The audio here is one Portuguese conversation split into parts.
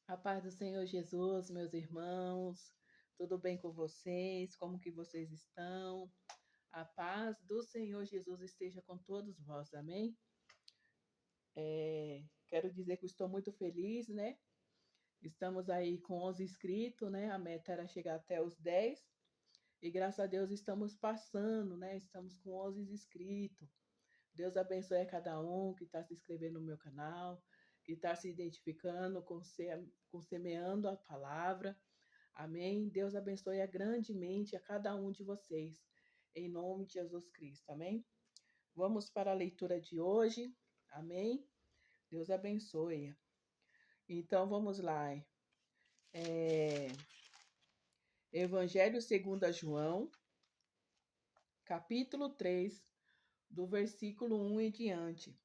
A paz do Senhor Jesus, meus irmãos, tudo bem com vocês? Como que vocês estão? A paz do Senhor Jesus esteja com todos vós, amém? Quero dizer que eu estou muito feliz, né? Estamos aí com 11 inscritos, né? A meta era chegar até os 10 e graças a Deus estamos passando, né? Estamos com 11 inscritos. Deus abençoe a cada um que está se inscrevendo no meu canal, que está se identificando com semeando a palavra. Amém? Deus abençoe grandemente a cada um de vocês, em nome de Jesus Cristo. Amém? Vamos para a leitura de hoje. Amém? Deus abençoe. Então, vamos lá. Evangelho segundo a João, capítulo 3, do versículo 1 em diante,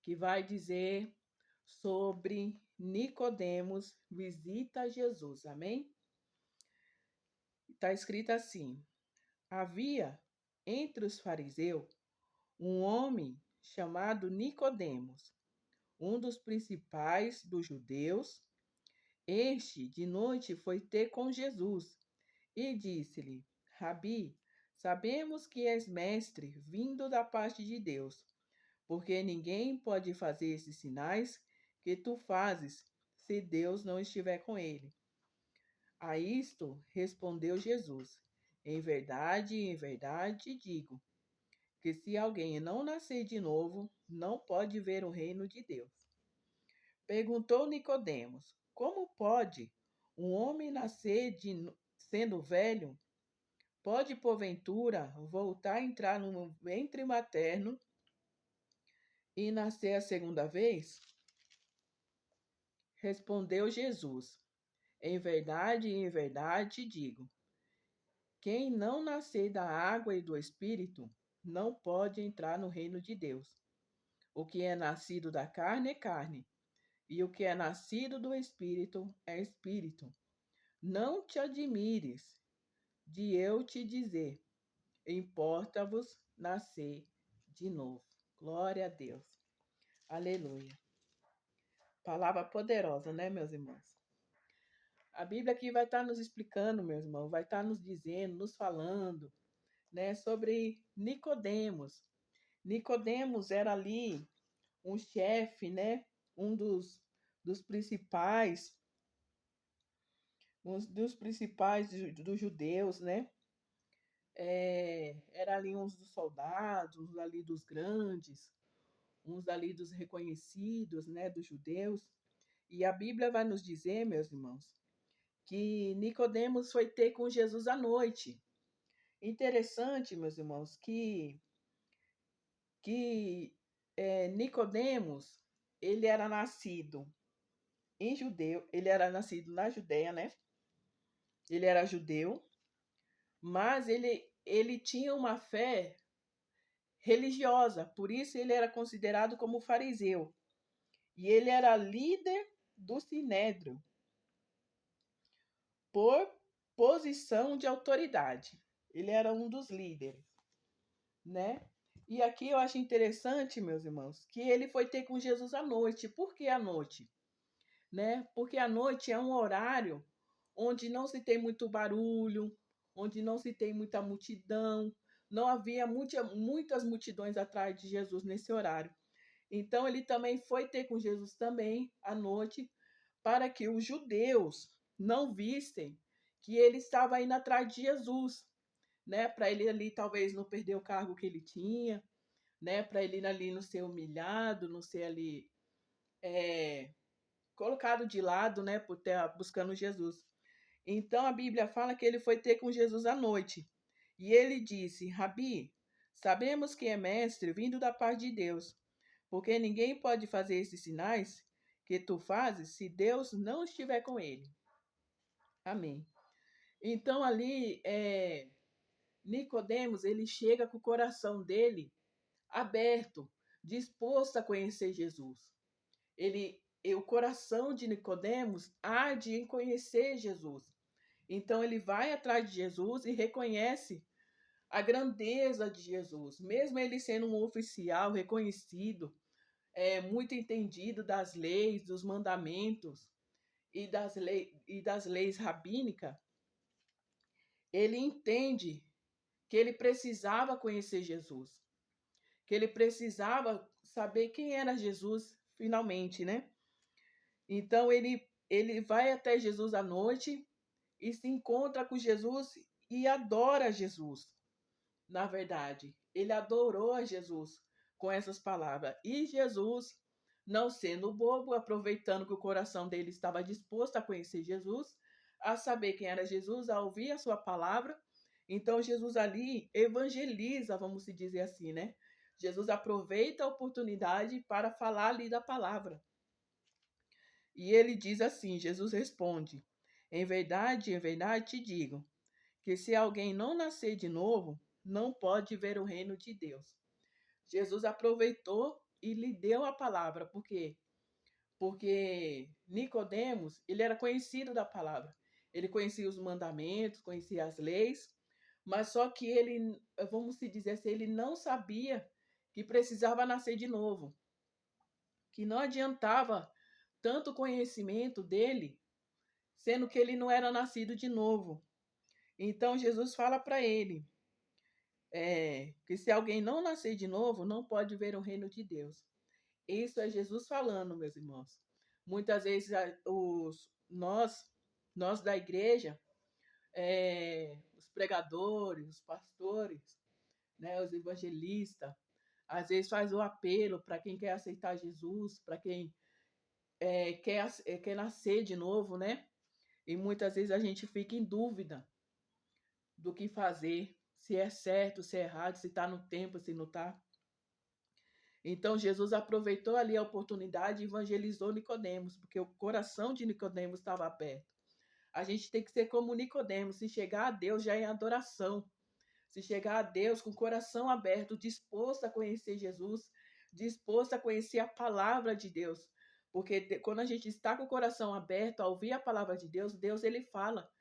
que vai dizer sobre Nicodemos visita Jesus. Amém? Está escrito assim: havia entre os fariseus um homem chamado Nicodemos, um dos principais dos judeus. Este de noite foi ter com Jesus e disse-lhe: Rabi, sabemos que és mestre vindo da parte de Deus, porque ninguém pode fazer esses sinais que tu fazes se Deus não estiver com ele. A isto respondeu Jesus: em verdade digo que se alguém não nascer de novo, não pode ver o reino de Deus. Perguntou Nicodemos: como pode um homem nascer sendo velho? Pode, porventura, voltar a entrar no ventre materno e nascer a segunda vez? Respondeu Jesus: em verdade digo, quem não nascer da água e do Espírito não pode entrar no reino de Deus. O que é nascido da carne é carne, e o que é nascido do Espírito é Espírito. Não te admires de eu te dizer, importa-vos nascer de novo. Glória a Deus. Aleluia. Palavra poderosa, né, meus irmãos? A Bíblia aqui vai estar nos explicando, meus irmãos, vai estar nos dizendo, nos falando, né, sobre Nicodemos. Nicodemos era ali um chefe, né, um dos principais, dos judeus, né? Era ali uns dos soldados, uns ali dos grandes, uns ali dos reconhecidos, né, dos judeus. E a Bíblia vai nos dizer, meus irmãos, que Nicodemos foi ter com Jesus à noite. Interessante, meus irmãos, que Nicodemos, ele era nascido ele era nascido na Judéia, né? Ele era judeu, mas ele tinha uma fé religiosa, por isso ele era considerado como fariseu. E ele era líder do sinédrio por posição de autoridade. Ele era um dos líderes, né? E aqui eu acho interessante, meus irmãos, que ele foi ter com Jesus à noite. Por que à noite? Né? Porque à noite é um horário onde não se tem muito barulho, onde não se tem muita multidão, não havia muitas multidões atrás de Jesus nesse horário. Então ele também foi ter com Jesus também à noite, para que os judeus não vissem que ele estava indo atrás de Jesus, né? Para ele ali talvez não perder o cargo que ele tinha, né? Para ele ali não ser humilhado, não ser ali colocado de lado, né? Por estar buscando Jesus. Então a Bíblia fala que ele foi ter com Jesus à noite. E ele disse: Rabi, sabemos que é mestre vindo da parte de Deus, porque ninguém pode fazer esses sinais que tu fazes se Deus não estiver com ele. Amém. Então ali, Nicodemos, ele chega com o coração dele aberto, disposto a conhecer Jesus. O coração de Nicodemos arde em conhecer Jesus. Então ele vai atrás de Jesus e reconhece a grandeza de Jesus, mesmo ele sendo um oficial reconhecido, muito entendido das leis, dos mandamentos. e das leis rabínicas, ele entende que ele precisava conhecer Jesus, que ele precisava saber quem era Jesus finalmente, né? Então ele vai até Jesus à noite e se encontra com Jesus e adora Jesus. Na verdade, ele adorou a Jesus com essas palavras. E Jesus, não sendo bobo, aproveitando que o coração dele estava disposto a conhecer Jesus, a saber quem era Jesus, a ouvir a sua palavra, então Jesus ali evangeliza, vamos dizer assim, né? Jesus aproveita a oportunidade para falar ali da palavra. E ele diz assim: Jesus responde: em verdade te digo, que se alguém não nascer de novo, não pode ver o reino de Deus. Jesus aproveitou e lhe deu a palavra, por quê? Porque Nicodemos, ele era conhecido da palavra. Ele conhecia os mandamentos, conhecia as leis, mas só que ele, vamos dizer assim, ele não sabia que precisava nascer de novo, que não adiantava tanto conhecimento dele, sendo que ele não era nascido de novo. Então Jesus fala para ele que se alguém não nascer de novo, não pode ver o reino de Deus. Isso é Jesus falando, meus irmãos. Muitas vezes nós da igreja, os pregadores, os pastores, né, os evangelistas, às vezes faz o apelo para quem quer aceitar Jesus, para quem quer nascer de novo, né? E muitas vezes a gente fica em dúvida do que fazer, se é certo, se é errado, se está no tempo, se não está. Então Jesus aproveitou ali a oportunidade e evangelizou Nicodemos, porque o coração de Nicodemos estava aberto. A gente tem que ser como Nicodemos, se chegar a Deus já é adoração. Se chegar a Deus com o coração aberto, disposto a conhecer Jesus, disposto a conhecer a palavra de Deus. Porque quando a gente está com o coração aberto a ouvir a palavra de Deus, Deus ele fala.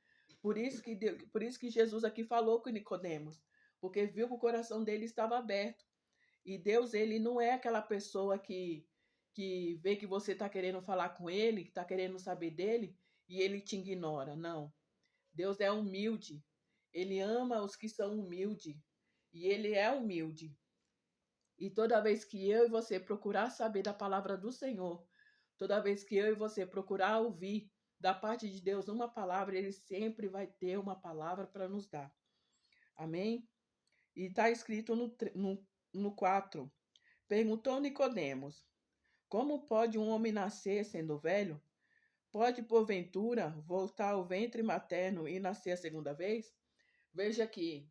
Por isso que Jesus aqui falou com Nicodemos, porque viu que o coração dele estava aberto. E Deus, ele não é aquela pessoa que vê que você está querendo falar com ele, que está querendo saber dele, e ele te ignora. Não. Deus é humilde. Ele ama os que são humildes. E ele é humilde. E toda vez que eu e você procurar saber da palavra do Senhor, toda vez que eu e você procurar ouvir da parte de Deus uma palavra, ele sempre vai ter uma palavra para nos dar. Amém? E está escrito no 4. Perguntou Nicodemos: como pode um homem nascer sendo velho? Pode, porventura, voltar ao ventre materno e nascer a segunda vez? Veja aqui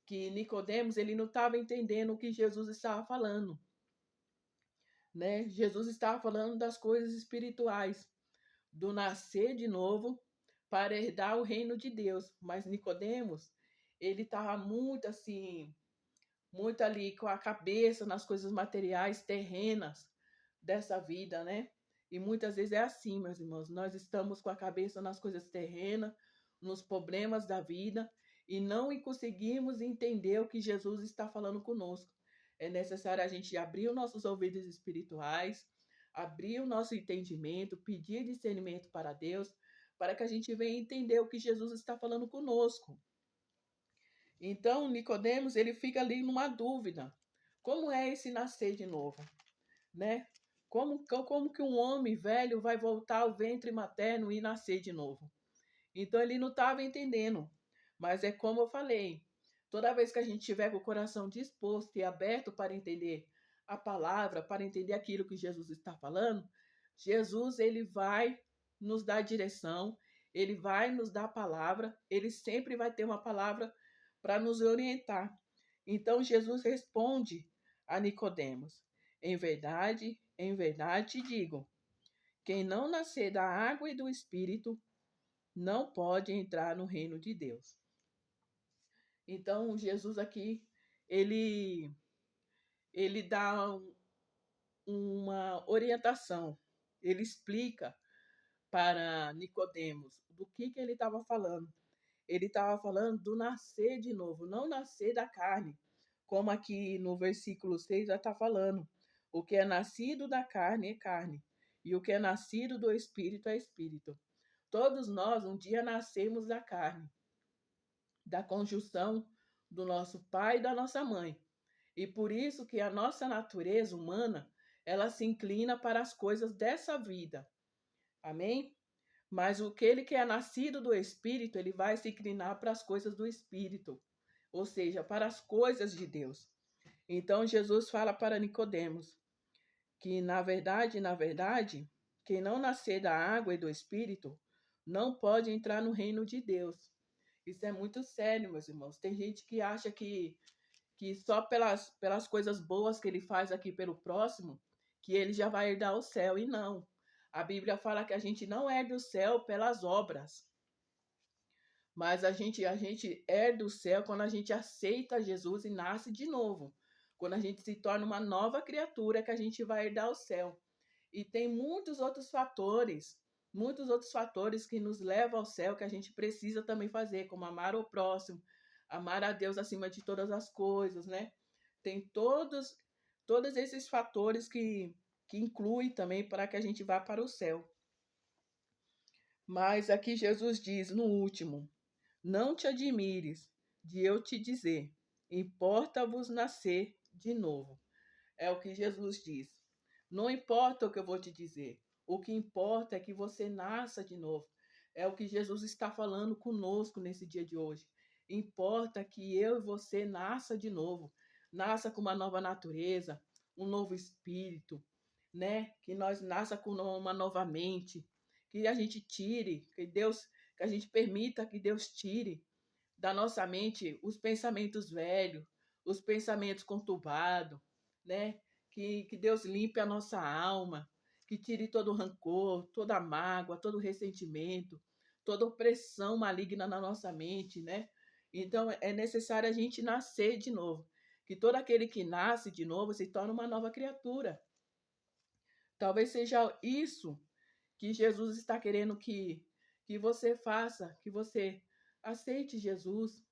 que Nicodemos ele não estava entendendo o que Jesus estava falando, né? Jesus estava falando das coisas espirituais, do nascer de novo para herdar o reino de Deus. Mas Nicodemos, ele estava muito assim, muito ali com a cabeça nas coisas materiais, terrenas dessa vida, né? E muitas vezes é assim, meus irmãos, nós estamos com a cabeça nas coisas terrenas, nos problemas da vida e não conseguimos entender o que Jesus está falando conosco. É necessário a gente abrir os nossos ouvidos espirituais, abrir o nosso entendimento, pedir discernimento para Deus, para que a gente venha entender o que Jesus está falando conosco. Então, Nicodemos, ele fica ali numa dúvida. Como é esse nascer de novo, né? Como que um homem velho vai voltar ao ventre materno e nascer de novo? Então, ele não estava entendendo. Mas é como eu falei, toda vez que a gente tiver com o coração disposto e aberto para entender a palavra, para entender aquilo que Jesus está falando, Jesus, ele vai nos dar direção, ele vai nos dar a palavra, ele sempre vai ter uma palavra para nos orientar. Então Jesus responde a Nicodemos: em verdade te digo, quem não nascer da água e do espírito não pode entrar no reino de Deus. Então Jesus aqui ele dá uma orientação. Ele explica para Nicodemos do que ele estava falando. Ele estava falando do nascer de novo, não nascer da carne, como aqui no versículo 6 já está falando. O que é nascido da carne é carne, e o que é nascido do espírito é espírito. todos nós um dia nascemos da carne, da conjunção do nosso pai e da nossa mãe. E por isso que a nossa natureza humana, ela se inclina para as coisas dessa vida. Amém? Mas aquele que é nascido do Espírito, ele vai se inclinar para as coisas do Espírito, ou seja, para as coisas de Deus. Então Jesus fala para Nicodemos que na verdade, quem não nascer da água e do Espírito não pode entrar no reino de Deus. Isso é muito sério, meus irmãos. Tem gente que acha que só pelas coisas boas que ele faz aqui pelo próximo, que ele já vai herdar o céu. E não. A Bíblia fala que a gente não herda o céu pelas obras, mas a gente herda o céu quando a gente aceita Jesus e nasce de novo. Quando a gente se torna uma nova criatura, que a gente vai herdar o céu. E tem muitos outros fatores que nos levam ao céu que a gente precisa também fazer, como amar o próximo, amar a Deus acima de todas as coisas, né? Tem todos esses fatores que incluem também para que a gente vá para o céu. Mas aqui Jesus diz no último: não te admires de eu te dizer, importa-vos nascer de novo. É o que Jesus diz. Não importa o que eu vou te dizer. O que importa é que você nasça de novo. É o que Jesus está falando conosco nesse dia de hoje. Importa que eu e você nasça de novo. Nasça com uma nova natureza, um novo espírito, né? Que nós nasça com uma nova mente, que a gente tire, que a gente permita que Deus tire da nossa mente os pensamentos velhos, os pensamentos conturbados, né? Que Deus limpe a nossa alma, que tire todo o rancor, toda a mágoa, todo o ressentimento, toda opressão maligna na nossa mente, né? Então é necessário a gente nascer de novo. Que todo aquele que nasce de novo se torna uma nova criatura. Talvez seja isso que Jesus está querendo que você faça, que você aceite Jesus,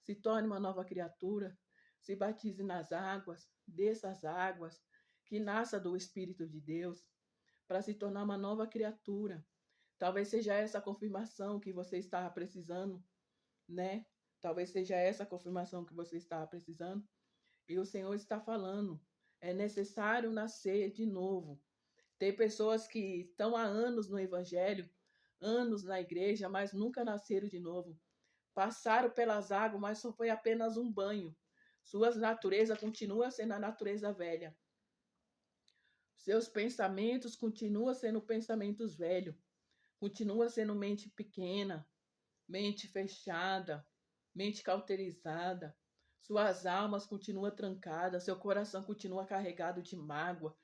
se torne uma nova criatura, se batize nas águas, desça as águas, que nasça do Espírito de Deus, para se tornar uma nova criatura. Talvez seja essa a confirmação que você estava precisando, né? Talvez seja essa a confirmação que você estava precisando. E o Senhor está falando, é necessário nascer de novo. Tem pessoas que estão há anos no Evangelho, anos na igreja, mas nunca nasceram de novo. Passaram pelas águas, mas só foi apenas um banho. Sua natureza continua sendo a natureza velha. Seus pensamentos continuam sendo pensamentos velhos. Continua sendo mente pequena, mente fechada, mente cauterizada. Suas almas continuam trancadas, seu coração continua carregado de mágoa,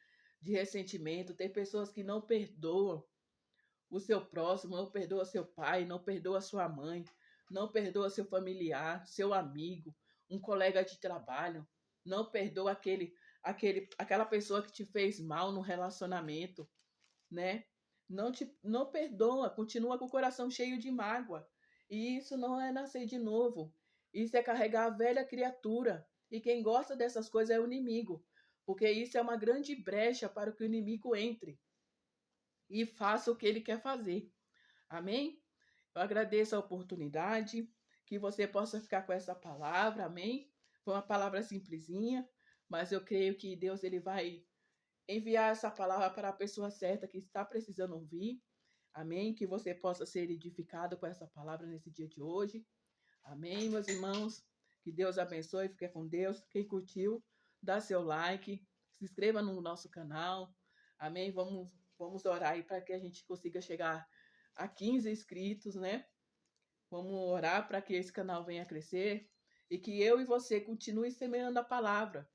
de ressentimento. Tem pessoas que não perdoam o seu próximo, não perdoa seu pai, não perdoa sua mãe, não perdoa seu familiar, seu amigo, um colega de trabalho, não perdoa aquela pessoa que te fez mal no relacionamento, né? Não perdoa, continua com o coração cheio de mágoa. E isso não é nascer de novo. Isso é carregar a velha criatura. E quem gosta dessas coisas é o inimigo, porque isso é uma grande brecha para que o inimigo entre e faça o que ele quer fazer. Amém? Eu agradeço a oportunidade, que você possa ficar com essa palavra, amém? Foi uma palavra simplesinha, mas eu creio que Deus ele vai enviar essa palavra para a pessoa certa que está precisando ouvir. Amém? Que você possa ser edificado com essa palavra nesse dia de hoje. Amém, meus irmãos? Que Deus abençoe, fique com Deus. Quem curtiu, dá seu like, se inscreva no nosso canal. Amém? Vamos orar aí para que a gente consiga chegar a 15 inscritos, né? Vamos orar para que esse canal venha a crescer e que eu e você continue semeando a palavra.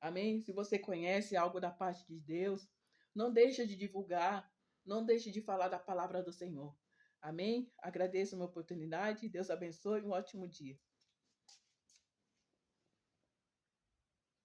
Amém? Se você conhece algo da parte de Deus, não deixe de divulgar, não deixe de falar da palavra do Senhor. Amém? Agradeço a minha oportunidade. Deus abençoe. Um ótimo dia.